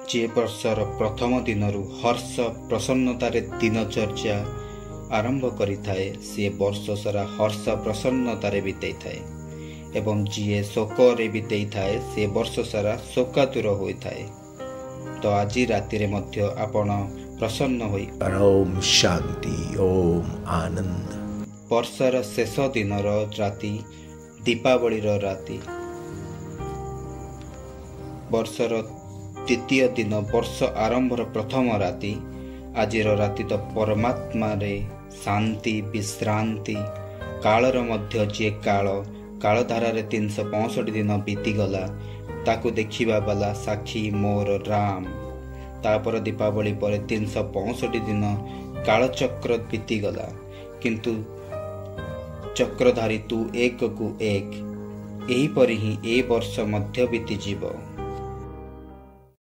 जे वर्षर प्रथम दिनरू हर्ष प्रसन्नतारे दिनचर्या आरंभ करिथाए से वर्ष सारा हर्ष प्रसन्नतारे बिताई थाए एवं जीए शोकरे बिताई थाए से वर्ष सारा शोकातुर होइथाए। तो आज राति रे मध्य आपण प्रसन्न होई ओम शांति ओम आनंद। वर्षर शेष दिनर राति दीपावलीर राति वर्षर तृतीय दिन वर्ष आरंभर प्रथम राति आजिर राति तो परमात्मा रे शांति विश्रांति कालर मध्य जे कालधारा 365 दिन बीतीगला ताकू देखिबा वाला साक्षी मोर राम। तापर दीपावली पर 365 दिन कालचक्र बीतीगला किंतु चक्रधारी तू एक कु एक एही परि ही ए वर्ष मध्य बीतीजीव।